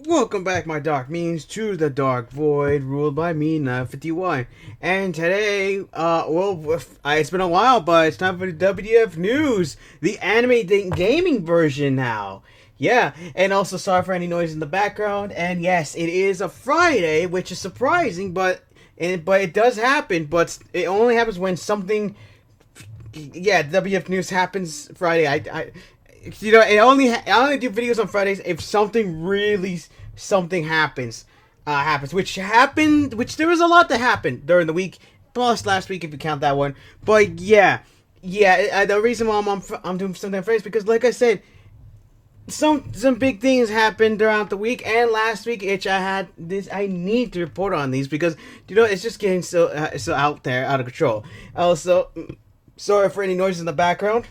Welcome back, my dark means, to the dark void, ruled by me, 951. And today, it's been a while, but it's time for the WTF news, the anime gaming version now. Yeah, and also sorry for any noise in the background. And yes, it is a Friday, which is surprising, but it does happen. But it only happens when something, yeah, WTF news happens Friday. I only do videos on Fridays if something really something happens, which there was a lot that happened during the week, plus last week if you count that one. But the reason why I'm doing something on Fridays is because, like I said, some big things happened throughout the week and last week, which I need to report on these because it's just getting so out there, out of control. Also, sorry for any noise in the background.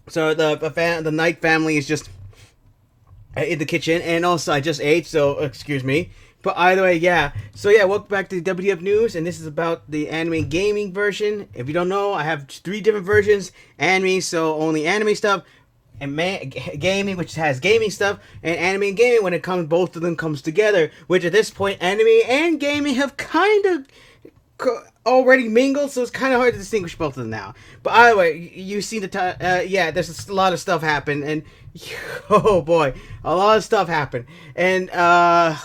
So the Knight family is just in the kitchen, and also I just ate, so excuse me. But either way, yeah. So yeah, welcome back to the WTF News, and this is about the anime gaming version. If you don't know, I have 3 different versions: anime, so only anime stuff, and gaming, which has gaming stuff, and anime and gaming when both of them comes together. Which at this point, anime and gaming have kind of already mingled, so it's kind of hard to distinguish both of them now. But either way, you see there's a lot of stuff happen, and oh boy, a lot of stuff happened, and I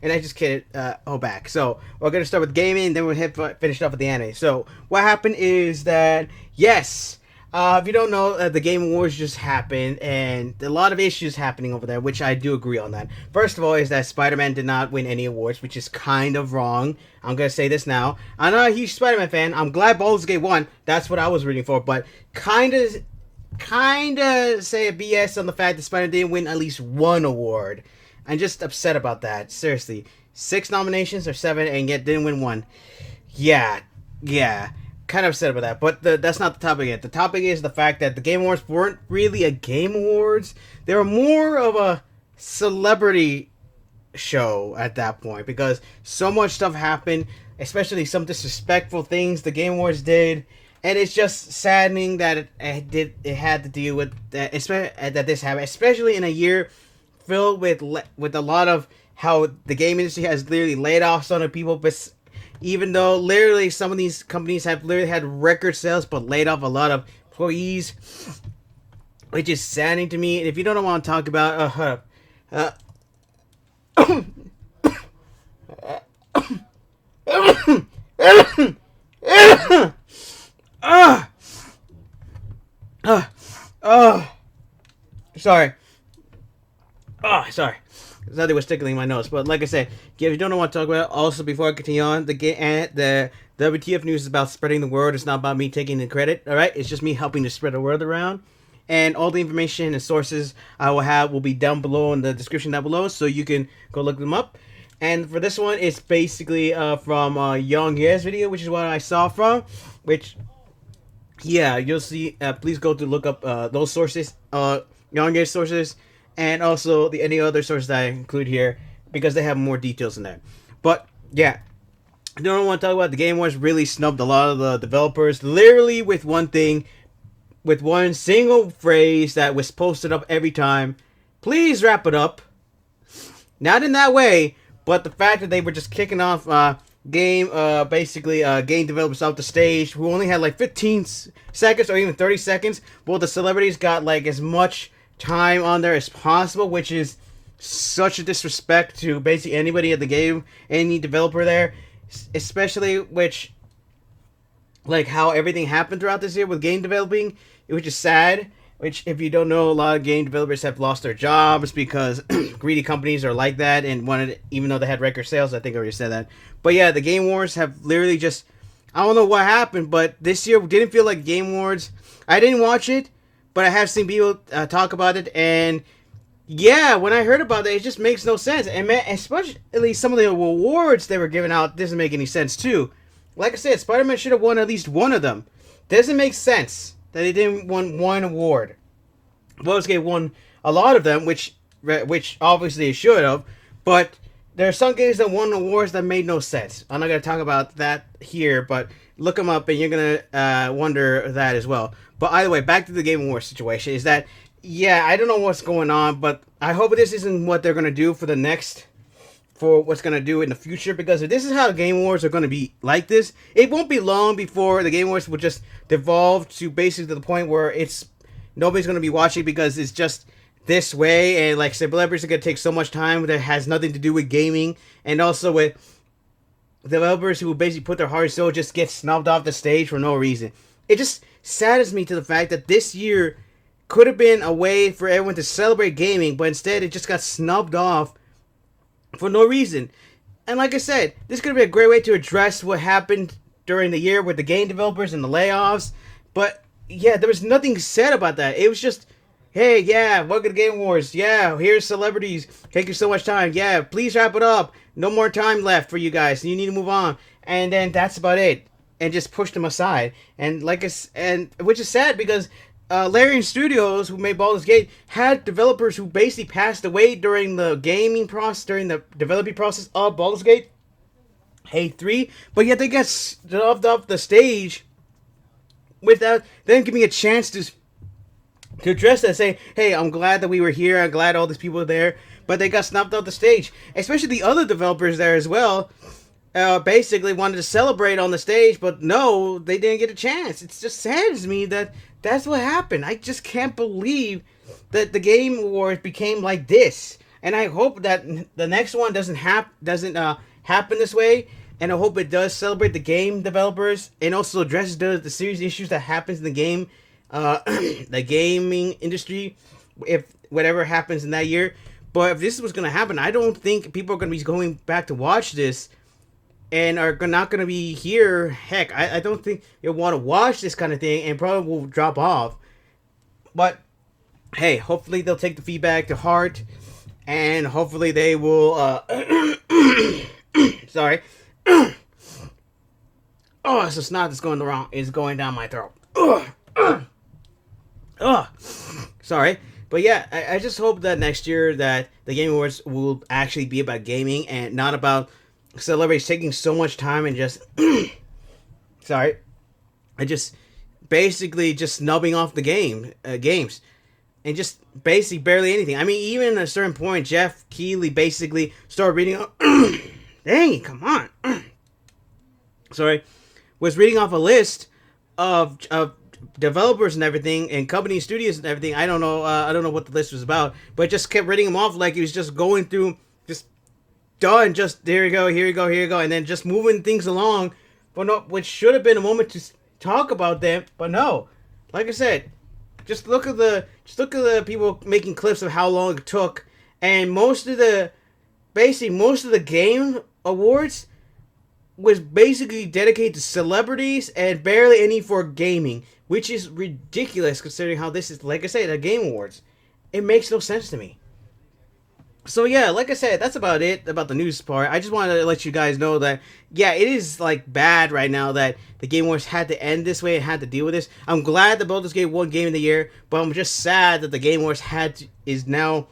just kidded. Back. So we're gonna start with gaming, then we'll finish up with the anime. So what happened is that yes. If you don't know, the Game Awards just happened, and a lot of issues happening over there, which I do agree on that. First of all, is that Spider-Man did not win any awards, which is kind of wrong. I'm gonna say this now. I'm not a huge Spider-Man fan. I'm glad Baldur's Gate won. That's what I was rooting for, but kind of say a BS on the fact that Spider-Man didn't win at least one award. I'm just upset about that. Seriously, 6 nominations or 7, and yet didn't win one. Yeah. Kind of upset about that, but that's not the topic yet. The topic is the fact that the Game Awards weren't really a Game Awards. They were more of a celebrity show at that point because so much stuff happened, especially some disrespectful things the Game Awards did, and it's just saddening that it had to deal with that this happened, especially in a year filled with a lot of how the game industry has literally laid off some of people, but even though literally some of these companies have literally had record sales but laid off a lot of employees, which is saddening to me. And if you don't know what I'm talking about, sorry. Sorry. Something was tickling my nose, but like I said, if you don't know what to talk about, also before I continue on, the WTF news is about spreading the word. It's not about me taking the credit, all right? It's just me helping to spread the word around, and all the information and sources I will be down below in the description down below, so you can go look them up. And for this one, it's basically from Young Ye's video, which is what I saw from, which, yeah, you'll see. Please go to look up those sources, Young Ye's sources, and also any other sources that I include here because they have more details in there. But yeah, I don't want to talk about the Game Awards. Really snubbed a lot of the developers, literally with one single phrase that was posted up every time. Please wrap it up. Not in that way, but the fact that they were just kicking off game developers off the stage who only had like 15 seconds or even 30 seconds. Well, the celebrities got like as much time on there as possible, which is such a disrespect to basically anybody at the game, any developer there, especially which like how everything happened throughout this year with game developing, which is sad. Which, if you don't know, a lot of game developers have lost their jobs because greedy companies are like that and wanted, even though they had record sales. I think I already said that. But yeah, the Game Awards have literally just, I don't know what happened, but this year didn't feel like Game Awards. I didn't watch it, but I have seen people talk about it, and yeah, when I heard about it, it just makes no sense. And man, especially some of the awards they were giving out doesn't make any sense too. Like I said, Spider-Man should have won at least one of them. Doesn't make sense that they didn't win one award. Baldur's Gate won a lot of them, which obviously it should have, but there are some games that won awards that made no sense. I'm not going to talk about that here, but look them up and you're going to wonder that as well. But either way, back to the Game Awards situation, is that yeah, I don't know what's going on, but I hope this isn't what they're gonna do for what's gonna do in the future. Because if this is how Game Wars are gonna be like this, it won't be long before the Game Wars will just devolve to basically to the point where it's nobody's gonna be watching because it's just this way, and like celebrities are gonna take so much time that has nothing to do with gaming, and also with developers who basically put their heart and soul just get snubbed off the stage for no reason. It just saddens me to the fact that this year could have been a way for everyone to celebrate gaming, but instead it just got snubbed off for no reason. And like I said, this could be a great way to address what happened during the year with the game developers and the layoffs. But yeah, there was nothing said about that. It was just, hey, yeah, welcome to Game Wars. Yeah, here's celebrities taking so much time. Yeah, please wrap it up. No more time left for you guys. You need to move on. And then that's about it. And just pushed them aside. And and which is sad because Larian Studios, who made Baldur's Gate, had developers who basically passed away during the gaming process, during the developing process of Baldur's Gate, Hey 3, but yet they got stuffed off the stage without them giving a chance to address that, say, hey, I'm glad that we were here, I'm glad all these people were there, but they got snubbed off the stage. Especially the other developers there as well, basically wanted to celebrate on the stage, but no, they didn't get a chance. It just saddens me that that's what happened. I just can't believe that the Game Awards became like this, and I hope that the next one doesn't happen this way. And I hope it does celebrate the game developers and also addresses the serious issues that happens in the game, the gaming industry, if whatever happens in that year. But if this was going to happen, I don't think people are going to be going back to watch this and are not going to be here. Heck, I don't think you'll want to watch this kind of thing and probably will drop off. But hey, hopefully they'll take the feedback to heart, and hopefully they will sorry. Oh, it's a snot that's going is going down my throat. Sorry. But yeah, I just hope that next year that the Game Awards will actually be about gaming and not about celebrities taking so much time and just sorry. I just basically just snubbing off the games. And just basically barely anything. I mean, even at a certain point, Jeff Keighley basically started reading dang, come on. Sorry. Was reading off a list of developers and everything, and company studios and everything. I don't know what the list was about, but just kept reading them off like he was just going through, just done, just there you go, here you go, here you go, and then just moving things along. But no, which should have been a moment to talk about them, but no. Like I said, just look at the people making clips of how long it took, and most of the game awards was basically dedicated to celebrities and barely any for gaming, which is ridiculous considering how this is, like I said, a Game Awards. It makes no sense to me. So yeah, like I said, that's about it about the news part. I just wanted to let you guys know that, yeah, it is like bad right now that the Game Awards had to end this way and had to deal with this. I'm glad that Baldur's Gate won Game of the Year, but I'm just sad that the Game Awards is now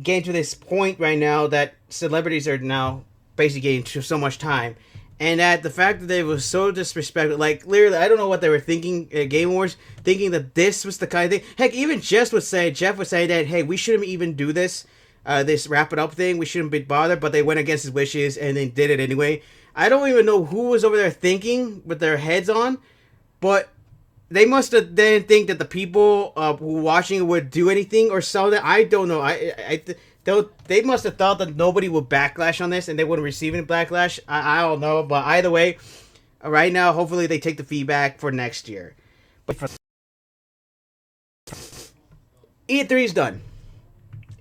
getting to this point right now that celebrities are now basically getting so much time. And that the fact that they were so disrespectful, like literally, I don't know what they were thinking at Game Awards, thinking that this was the kind of thing. Heck, even Jeff would say that, hey, we shouldn't even do this, this wrap it up thing. We shouldn't be bothered, but they went against his wishes and they did it anyway. I don't even know who was over there thinking with their heads on, but they must have then think that the people who were watching would do anything or something. I don't know. They must have thought that nobody would backlash on this and they wouldn't receive any backlash. I don't know. But either way, right now, hopefully they take the feedback for next year. But E3 is done.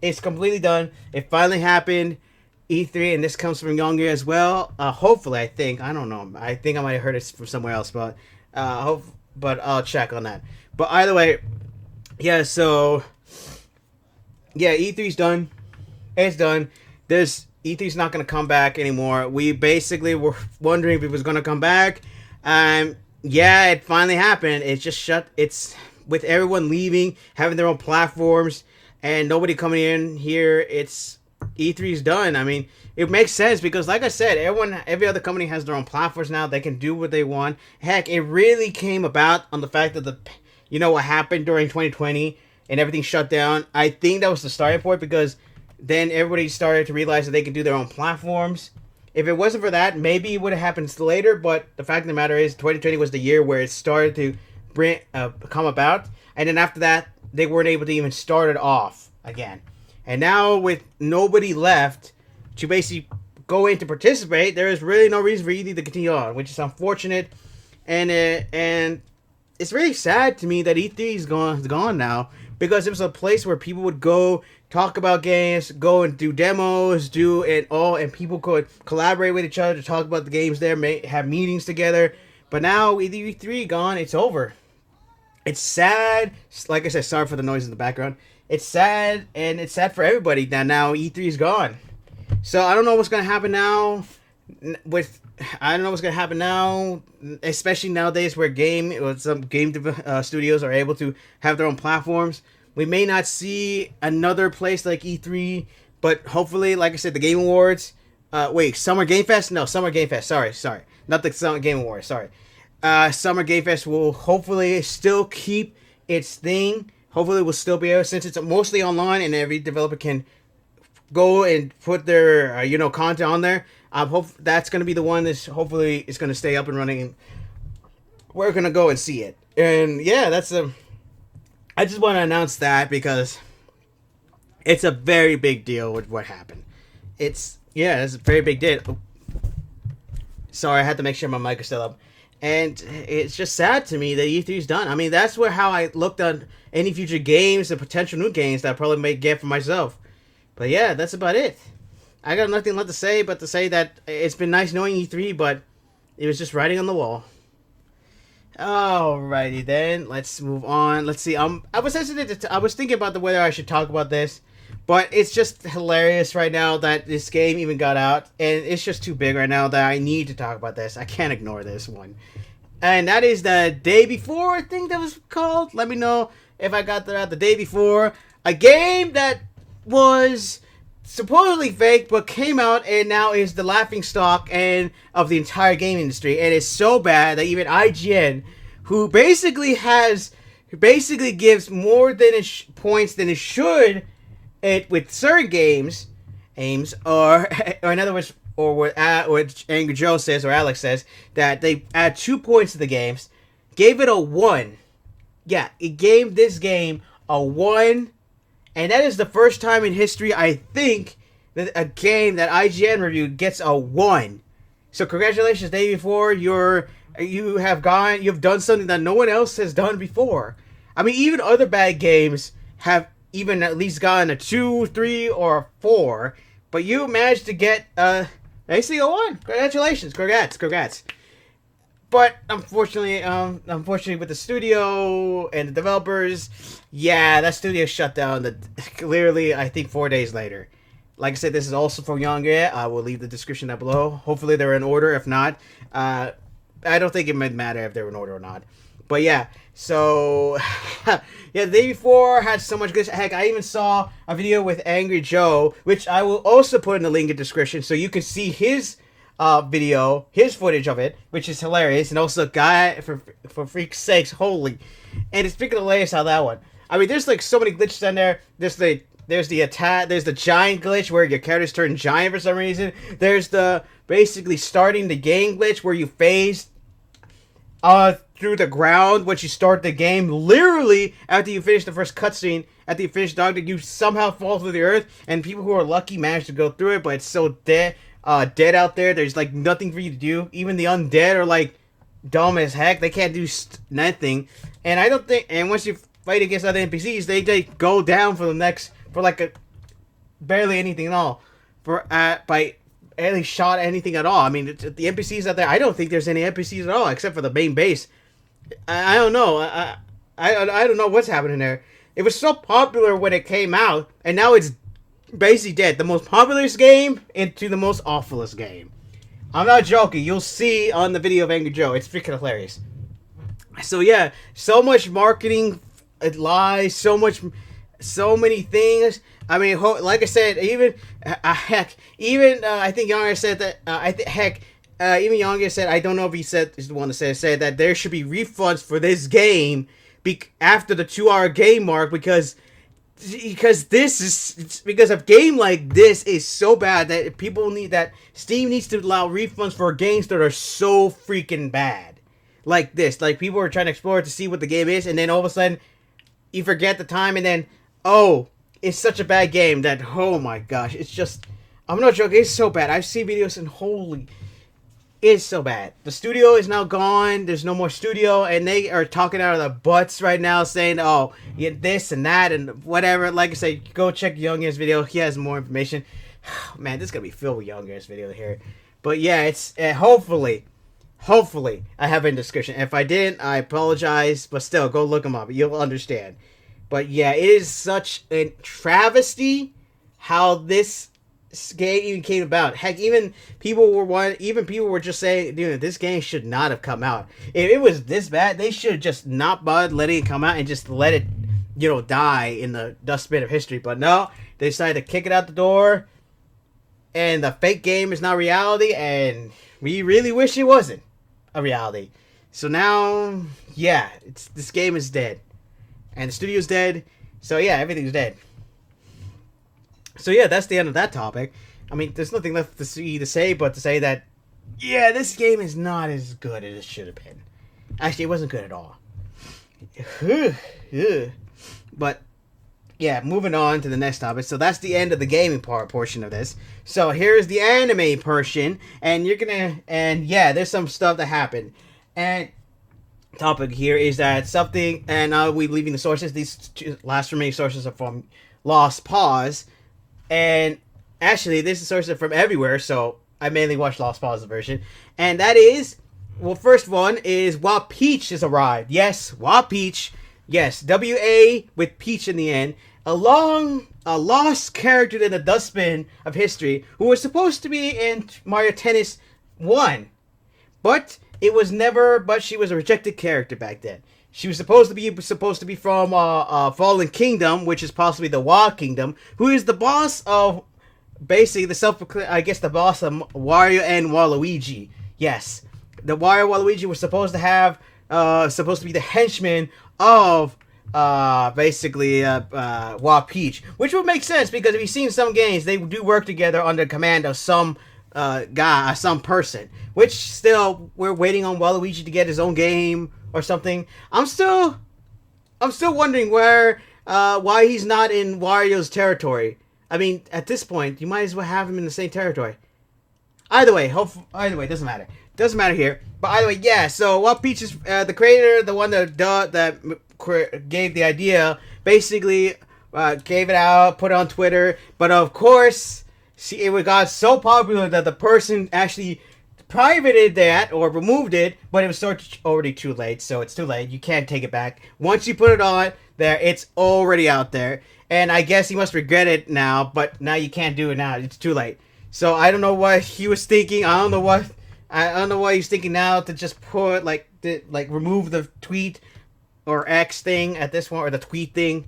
It's completely done. It finally happened. E3, and this comes from Young as well. Hopefully, I think. I don't know. I think I might have heard it from somewhere else. But but I'll check on that. But either way, yeah, so yeah, E3's done. It's done. E3's not going to come back anymore. We basically were wondering if it was going to come back. Yeah, it finally happened. It's just shut. It's with everyone leaving, having their own platforms, and nobody coming in here. It's E3's done. I mean, it makes sense because, like I said, every other company has their own platforms now. They can do what they want. Heck, it really came about on the fact that what happened during 2020. and everything shut down. I think that was the starting point because then everybody started to realize that they could do their own platforms. If it wasn't for that, maybe it would have happened later. But the fact of the matter is, 2020 was the year where it started to come about, and then after that, they weren't able to even start it off again. And now with nobody left to basically go in to participate, there is really no reason for E3 to continue on, which is unfortunate. And it's really sad to me that E3 is gone now, because it was a place where people would go talk about games, go and do demos, and people could collaborate with each other to talk about the games there, have meetings together. But now with E3 gone, it's over. It's sad. Like I said, sorry for the noise in the background. It's sad, and it's sad for everybody that now E3 is gone. So I don't know what's gonna happen now. Especially nowadays where some game studios are able to have their own platforms. We may not see another place like E3, but hopefully, like I said, the Game Awards. Summer Game Fest? No, Summer Game Fest. Sorry. Not the Summer Game Awards, sorry. Summer Game Fest will hopefully still keep its thing. Hopefully we'll still be able, since it's mostly online and every developer can go and put their content on there. Hope that's going to be the one that's hopefully is going to stay up and running. We're going to go and see it. And yeah, I just want to announce that because it's a very big deal with what happened. It's a very big deal. Oh. Sorry, I had to make sure my mic is still up. And it's just sad to me that E3 is done. I mean, that's how I looked on any future games and potential new games that I probably may get for myself. But yeah, that's about it. I got nothing left to say but to say that it's been nice knowing E3, but it was just writing on the wall. Alrighty then, let's move on. Let's see. I was hesitant. I was thinking about whether I should talk about this, but it's just hilarious right now that this game even got out, and it's just too big right now that I need to talk about this. I can't ignore this one, and that is the Day Before. I think that was called. Let me know if I got that out. The Day Before, a game that was supposedly fake, but came out and now is the laughingstock and of the entire game industry, and it's so bad that even IGN, who basically gives more than points than it should, with certain games, or in other words, or what Angry Joe says or Alex says, that they add 2 points to the games, gave it a 1. Yeah, it gave this game a 1. And that is the first time in history, I think, that a game that IGN reviewed gets a 1. So congratulations, Day Before. You've done something that no one else has done before. I mean, even other bad games have even at least gotten a 2, 3, or 4. But you managed to get basically a 1. Congratulations. Congrats. But unfortunately with the studio and the developers, yeah, that studio shut down clearly, I think 4 days later. Like I said, this is also from Yongre. I will leave the description down below. Hopefully they're in order. If not, I don't think it might matter if they're in order or not. But yeah, so yeah, the Day Before had so much good. Heck, I even saw a video with Angry Joe, which I will also put in the link in the description so you can see his video, his footage of it, which is hilarious, and also guy for freak's sakes, holy, and it's freaking hilarious how that one. I mean, there's like so many glitches on there. There's the attack. There's the giant glitch where your characters turn giant for some reason. There's the basically starting the game glitch where you phase through the ground once you start the game. Literally, after you finish the first cutscene, after you finish Doctor, you somehow fall through the earth, and people who are lucky manage to go through it, but it's so dead out there. There's like nothing for you to do. Even the undead are like dumb as heck. They can't do nothing. And I don't think. And once you fight against other NPCs, they go down for barely anything at all. By any shot anything at all. I mean, the NPCs out there. I don't think there's any NPCs at all except for the main base. I don't know. I don't know what's happening there. It was so popular when it came out, and now it's basically dead. The most popularest game into the most awfulest game. I'm not joking. You'll see on the video of Angry Joe. It's freaking hilarious. So yeah, so much marketing lies, so many things. I mean, like I said, even I think Younger said that. Even Younger said, I don't know if he is the one that said that there should be refunds for this game after the 2 hour game mark because a game like this is so bad that Steam needs to allow refunds for games that are so freaking bad. Like this. Like people are trying to explore it to see what the game is, and then all of a sudden you forget the time, and then it's such a bad game that oh my gosh, it's just, I'm not joking, it's so bad. I've seen videos and holy, it's so bad. The studio is now gone. There's no more studio, and they are talking out of their butts right now, saying, "Oh, yeah, this and that and whatever." Like I said, go check Young's video. He has more information. Man, this is gonna be filled with Young's video here. But yeah, it's hopefully I have it in the description. If I didn't, I apologize. But still, go look them up. You'll understand. But yeah, it is such a travesty how this game even came about. Heck, even people were just saying, dude, this game should not have come out. If it was this bad, they should have just not bothered letting it come out and just let it, die in the dustbin of history. But no, they decided to kick it out the door, and the fake game is now reality, and we really wish it wasn't a reality. So now, yeah, this game is dead, and the studio's dead. So yeah, everything's dead. So yeah, that's the end of that topic. I mean, there's nothing left to say but to say that, yeah, this game is not as good as it should have been. Actually, it wasn't good at all. But yeah, moving on to the next topic. So that's the end of the gaming portion of this. So here's the anime portion, and there's some stuff that happened. And topic here is that something, and I'll be leaving the sources. These last remaining sources are from Lost Pause. And actually, this is sources from everywhere, so I mainly watched Lost Pause version. And that is, first one is Wapeach has arrived. Yes, Wapeach. Yes, W-A with Peach in the end. A lost character in the dustbin of history who was supposed to be in Mario Tennis 1. But she was a rejected character back then. She was supposed to be from Fallen Kingdom, which is possibly the Wa Kingdom, who is the boss of basically the boss of Wario and Waluigi. Yes, the Wario and Waluigi were supposed to be the henchmen of Wapeach, which would make sense because if you've seen some games, they do work together under command of some guy, some person. Which still, we're waiting on Waluigi to get his own game or something. I'm still wondering why he's not in Wario's territory. I mean, at this point, you might as well have him in the same territory. Either way, doesn't matter. Doesn't matter here. But either way, yeah. So Wapeach is the creator, the one that gave the idea, basically gave it out, put it on Twitter. But of course, it got so popular that the person actually privated that or removed it, but it was already too late. So it's too late. You can't take it back. Once you put it on there, it's already out there. And I guess he must regret it now, but now you can't do it now. It's too late. So I don't know what he was thinking. I don't know what he's thinking now to just put remove the tweet or X thing at this point, or the tweet thing.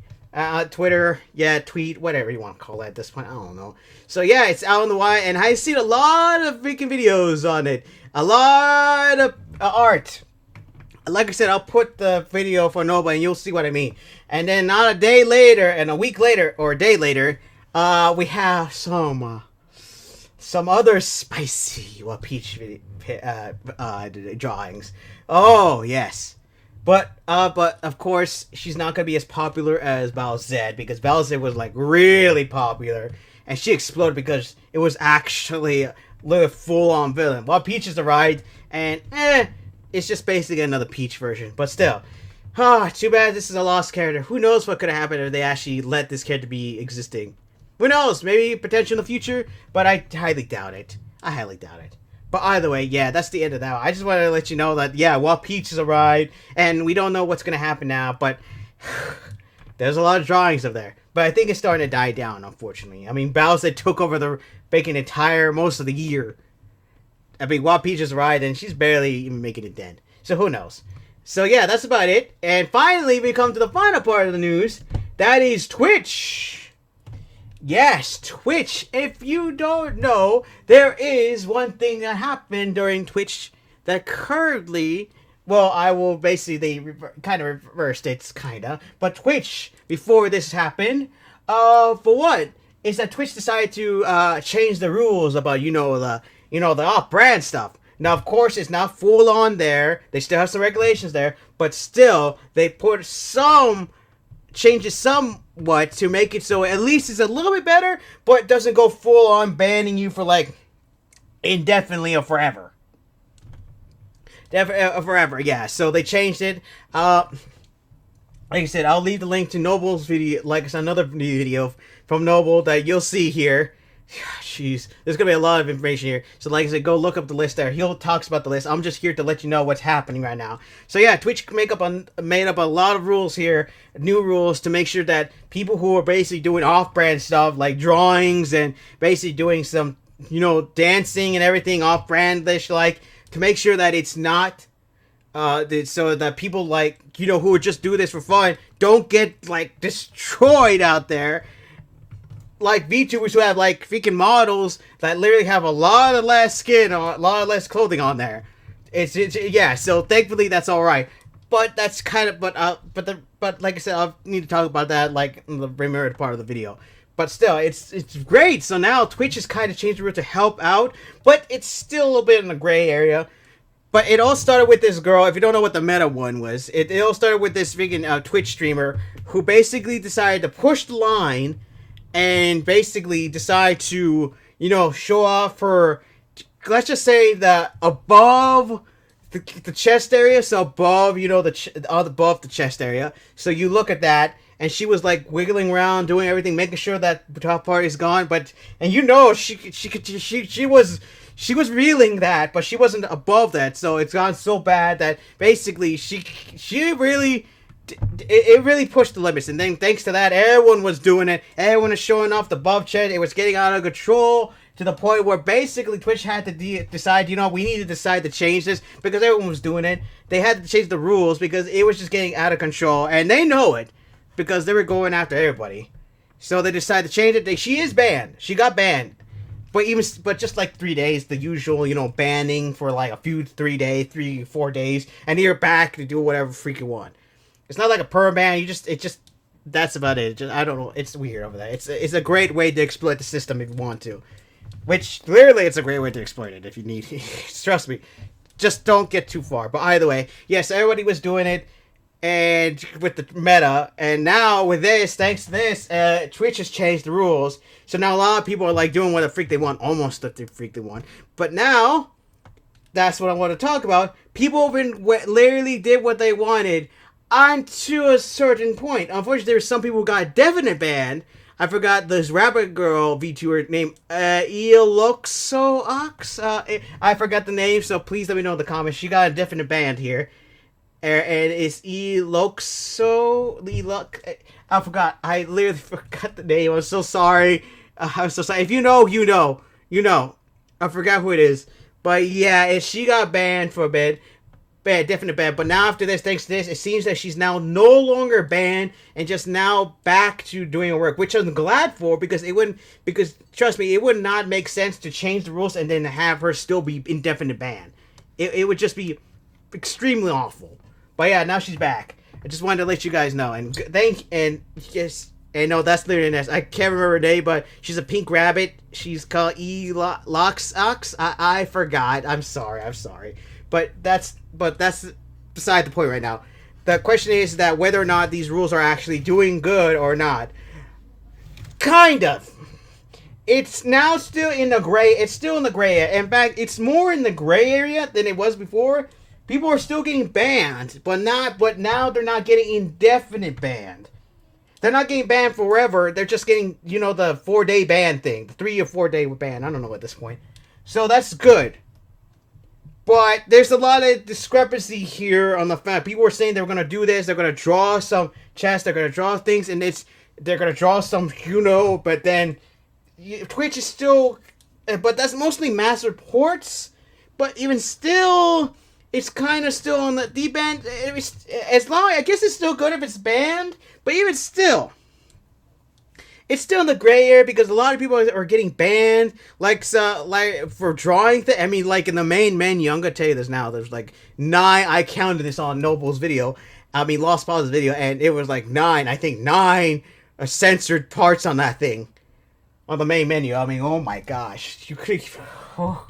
Twitter, yeah, tweet, whatever you want to call it at this point, I don't know. So yeah, it's out on the wire, and I've seen a lot of freaking videos on it. A lot of art. Like I said, I'll put the video for Nova, and you'll see what I mean. And then not a day later, and a week later, or a day later, we have some other spicy Wapeach drawings. Oh, yes. But of course, she's not gonna be as popular as Bowsette, because Bowsette was really popular, and she exploded because it was actually a full-on villain. While Peach has arrived, and it's just basically another Peach version. But still, too bad this is a lost character. Who knows what could have happened if they actually let this character be existing? Who knows? Maybe potential in the future, but I highly doubt it. But either way, yeah, that's the end of that. I just wanted to let you know that, yeah, Wapeach has arrived, and we don't know what's going to happen now, but there's a lot of drawings of there. But I think it's starting to die down, unfortunately. I mean, Bowser took over the most of the year. I mean, Wapeach has arrived, and she's barely even making it dent. So who knows? So yeah, that's about it. And finally, we come to the final part of the news. That is Twitch. Yes, Twitch. If you don't know, there is one thing that happened during Twitch that currently Well, I will basically kind of reversed it, kinda. But Twitch, before this happened, for what? Is that Twitch decided to change the rules about the off-brand stuff. Now, of course, it's not full on there. They still have some regulations there, but still they put some changes somewhat to make it so at least it's a little bit better, but it doesn't go full on banning you for like indefinitely or forever. Forever, yeah. So they changed it. Like I said, I'll leave the link to Noble's video, like it's another video from Noble that you'll see here. Jeez, there's gonna be a lot of information here. So like I said, go look up the list there. He'll talks about the list. I'm just here to let you know what's happening right now. So yeah, Twitch made up a lot of rules here, new rules to make sure that people who are basically doing off-brand stuff like drawings and basically doing some, dancing and everything off-brandish, like to make sure that it's not so that people who would just do this for fun don't get like destroyed out there, like VTubers who have like freaking models that literally have a lot of less skin or a lot of less clothing on there. It's yeah. So thankfully that's all right. But that's kind of but like I said, I need to talk about that like in the premiere part of the video. But still, it's great. So now Twitch has kind of changed the rule to help out, but it's still a little bit in the gray area. But it all started with this girl. If you don't know what the meta one was, it all started with this freaking Twitch streamer who basically decided to push the line and basically decide to, show off her, let's just say the above the chest area. So above, above the chest area. So you look at that, and she was like wiggling around, doing everything, making sure that the top part is gone. But she was reeling that, but she wasn't above that. So it's gone so bad that basically she really. It really pushed the limits, and then thanks to that, everyone was doing it. Everyone was showing off the above chest. It was getting out of control to the point where basically Twitch had to decide, we need to decide to change this because everyone was doing it. They had to change the rules because it was just getting out of control, and they know it because they were going after everybody. So they decided to change it. She is banned. She got banned. But just like 3 days, the usual, banning for like a few 3 days, 3-4 days, and you're back to do whatever freak you want. It's not like a perm ban. That's about it. I don't know. It's weird over there. It's a great way to exploit the system if you want to. Which, clearly, it's a great way to exploit it if you need. Trust me. Just don't get too far. But either way, yes, everybody was doing it, and with the meta, and now with this, thanks to this, Twitch has changed the rules. So now a lot of people are like doing what the freak they want, almost what the freak they want. But now, that's what I want to talk about. People literally did what they wanted. To a certain point. Unfortunately, there were some people who got definite banned. I forgot this rabbit girl VTuber named Eloxox. I forgot the name, so please let me know in the comments. She got a definite ban here. And it's I forgot. I literally forgot the name. I'm so sorry. I'm so sorry. If you know, you know. I forgot who it is. But yeah, she got banned for a bit. Definite ban. But now after this, thanks to this, it seems that she's now no longer banned and just now back to doing her work, which I'm glad for because trust me, it would not make sense to change the rules and then have her still be indefinite ban. It would just be extremely awful. But yeah, now she's back. I just wanted to let you guys know and no, that's literally nice. I can't remember her name, but she's a pink rabbit. She's called Eloxox. I forgot. I'm sorry. But that's beside the point right now. The question is that whether or not these rules are actually doing good or not. Kind of. It's now still in the gray. It's still in the gray area. In fact, it's more in the gray area than it was before. People are still getting banned, but now they're not getting indefinite banned. They're not getting banned forever. They're just getting, the 4-day ban thing. The 3 or 4 day ban. I don't know at this point. So that's good. But there's a lot of discrepancy here on the fact people were saying they were going to do this. They're going to draw some chests. They're going to draw things. And they're going to draw some, but then Twitch is still, but that's mostly mass reports. But even still, it's kind of still on the deep end. I guess it's still good if it's banned. But even still, it's still in the gray area because a lot of people are getting banned, like for drawing. I mean, like in the main menu, I'm gonna tell you this now. There's like 9. I counted this on Noble's video. I mean, Lost Pause's video, and it was like 9. I think 9 censored parts on that thing, on the main menu. I mean, oh my gosh, you could. Oh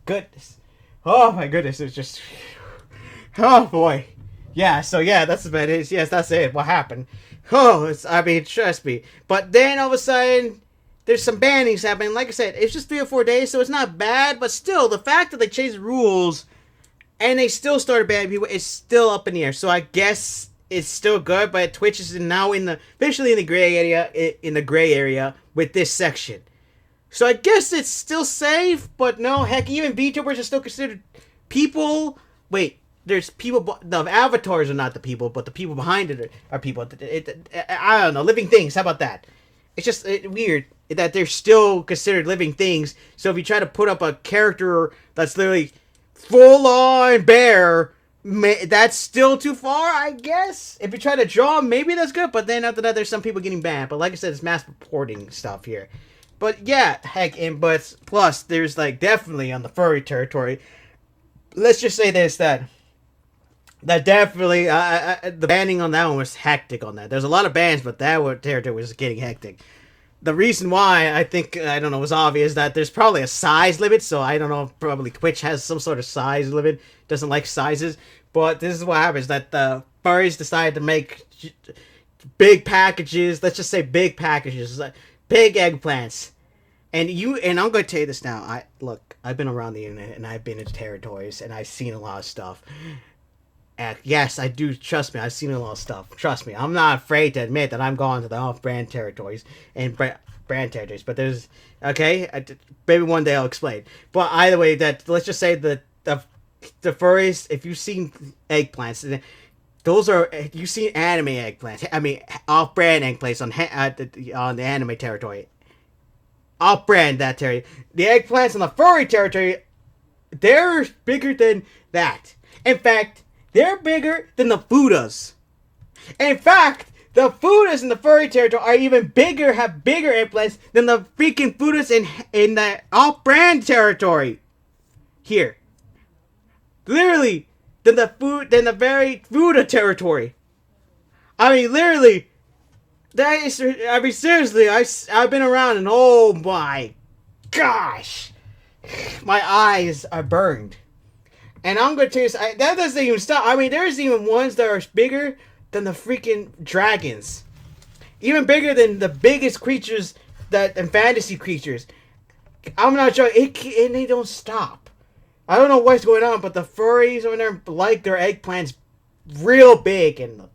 goodness, oh my goodness, it's just. Oh boy, yeah. So yeah, that's about it. Yes, that's it. What happened? Oh, I mean, trust me. But then all of a sudden, there's some bannings happening. Like I said, it's just 3 or 4 days, so it's not bad. But still, the fact that they changed the rules and they still started banning people is still up in the air. So I guess it's still good, but Twitch is now officially in the gray area with this section. So I guess it's still safe, but no, heck, even VTubers are still considered people. Wait. There's people. The avatars are not the people, but the people behind it are people. I don't know. Living things. How about that? It's just weird that they're still considered living things. So if you try to put up a character that's literally full on bear, that's still too far, I guess. If you try to draw, maybe that's good. But then after that, there's some people getting banned. But like I said, it's mass reporting stuff here. But yeah, heck, but plus there's like definitely on the furry territory. Let's just say this that definitely, the banning on that one was hectic on that. There's a lot of bans, but that territory was getting hectic. The reason why, I think, I don't know, was obvious that there's probably a size limit, so I don't know, probably Twitch has some sort of size limit, doesn't like sizes, but this is what happens, that the furries decided to make big packages, let's just say big packages, big eggplants. And I'm going to tell you this now, I've been around the internet, and I've been in territories, and I've seen a lot of stuff. Yes, I do. Trust me, I've seen a lot of stuff. Trust me, I'm not afraid to admit that I'm going to the off-brand territories and brand territories. But there's maybe one day I'll explain. But either way, let's just say the furries. If you've seen eggplants, you've seen anime eggplants. I mean, off-brand eggplants on the anime territory. Off-brand that territory. The eggplants on the furry territory, they're bigger than that. In fact. They're bigger than the Fudas. In fact, the Fudas in the furry territory are even bigger, have bigger eggplants than the freaking Fudas in the off-brand territory. Here. Literally, than the very Fuda territory. I mean, literally, seriously, I've been around and oh my gosh. My eyes are burned. And I'm going to tell you, that doesn't even stop. I mean, there's even ones that are bigger than the freaking dragons. Even bigger than the biggest creatures and fantasy creatures. I'm not sure. And they don't stop. I don't know what's going on, but the furries over there like their eggplants real big. And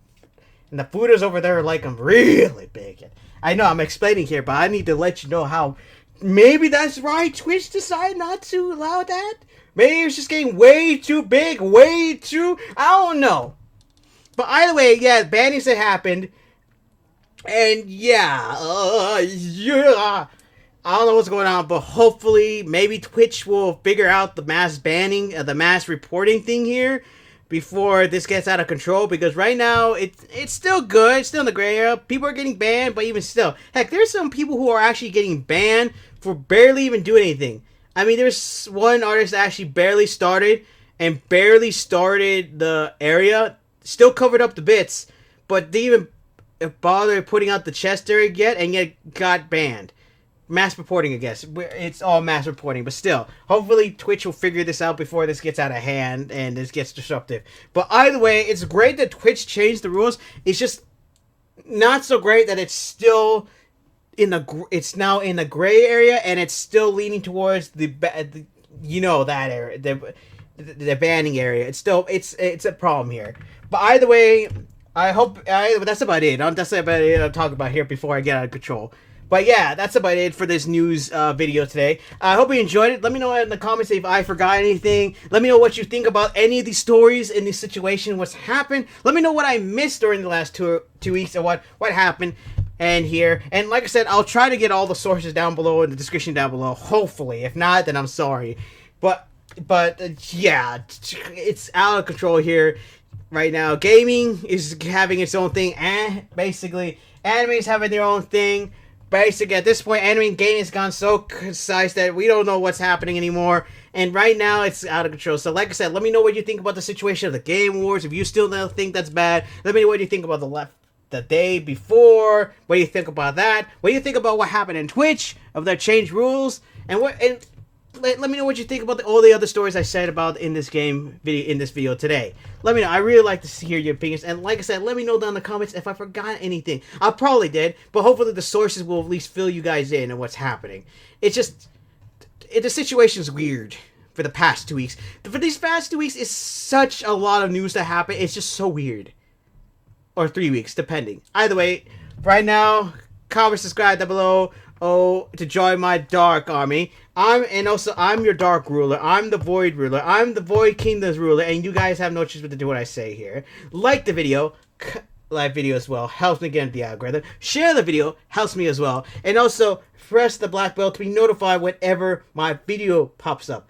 the Fudas over there like them really big. I know I'm explaining here, but I need to let you know how maybe that's why Twitch decided not to allow that. Maybe it's just getting way too big, I don't know. But either way, yeah, bannings that happened. And yeah, I don't know what's going on, but hopefully, maybe Twitch will figure out the mass banning, the mass reporting thing here before this gets out of control. Because right now, it's still good, it's still in the gray area. People are getting banned, but even still, heck, there's some people who are actually getting banned for barely even doing anything. I mean, there's one artist that actually barely started the area, still covered up the bits, but didn't even bother putting out the chest area yet, and yet got banned. Mass reporting, I guess. It's all mass reporting, but still, hopefully Twitch will figure this out before this gets out of hand and this gets disruptive. But either way, it's great that Twitch changed the rules. It's just not so great that it's still it's now in the gray area, and it's still leaning towards the that area, the banning area. It's a problem here. But either way, that's about it. That's about it I'll talk about here before I get out of control. But yeah, that's about it for this news video today. I hope you enjoyed it. Let me know in the comments if I forgot anything. Let me know what you think about any of these stories in this situation, what's happened. Let me know what I missed during the last two weeks, or what happened. And here, and like I said, I'll try to get all the sources down below in the description down below. Hopefully, if not, then I'm sorry. But yeah, it's out of control here right now. Gaming is having its own thing, and basically, anime is having their own thing. basically at this point, anime gaming has gone so concise that we don't know what's happening anymore. And right now, it's out of control. So, like I said, let me know what you think about the situation of the Game Wars. If you still don't think that's bad, let me know what you think about the day before. What do you think about that? What do you think about what happened in Twitch of their changed rules? And let me know what you think about all the other stories I said about in this video today. Let me know. I really like to hear your opinions. And like I said, let me know down in the comments if I forgot anything. I probably did, but hopefully the sources will at least fill you guys in on what's happening. It's just the situation's weird for the past 2 weeks. For these past 2 weeks, it's such a lot of news to happen. It's just so weird. Or 3 weeks, depending. Either way, right now, comment, subscribe down below. To join my Dark Army. I'm your Dark Ruler. I'm the Void Ruler. I'm the Void Kingdom's ruler, and you guys have no choice but to do what I say here. Like the video. Like video as well. Helps me get into the algorithm. Share the video. Helps me as well. And also, press the black bell to be notified whenever my video pops up.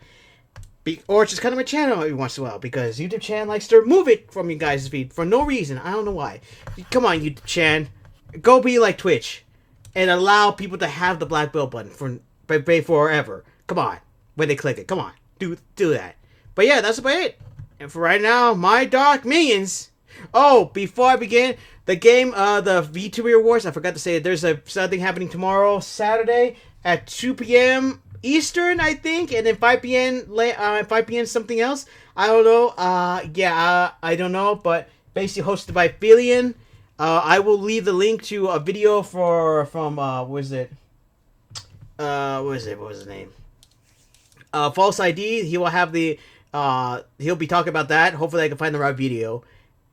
Or just cut on my channel every once in a while, because YouTube channel likes to remove it from you guys' feed for no reason. I don't know why. Come on, YouTube channel. Go be like Twitch. And allow people to have the black bell button for forever. Come on. When they click it. Come on. Do that. But yeah, that's about it. And for right now, my Dark Minions. Oh, before I begin, the game, the VTuber Awards, I forgot to say, there's something happening tomorrow, Saturday, at 2 p.m. Eastern, I think. And then 5 p.m. Something else. I don't know. I don't know. But basically hosted by Philian. I will leave the link to a video from what was his name? False ID. He will have he'll be talking about that. Hopefully I can find the right video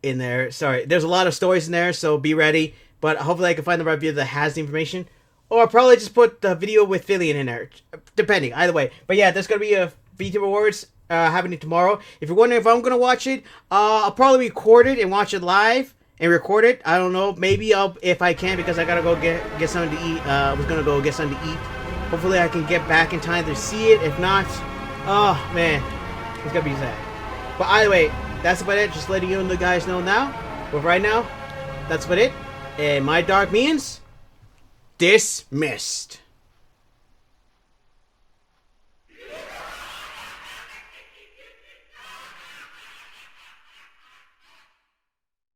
in there. Sorry, there's a lot of stories in there, so be ready. But hopefully I can find the right video that has the information. Or I'll probably just put the video with Philian in there, depending. Either way. But yeah, there's going to be a VTuber Awards happening tomorrow. If you're wondering if I'm going to watch it, I'll probably record it and watch it live. And record it. I don't know. Maybe if I can, because I gotta go get something to eat. I was gonna go get something to eat. Hopefully I can get back in time to see it. If not, oh man, it's gonna be sad. But either way, that's about it. Just letting you guys know now. But right now, that's about it. And my Dark Minions dismissed.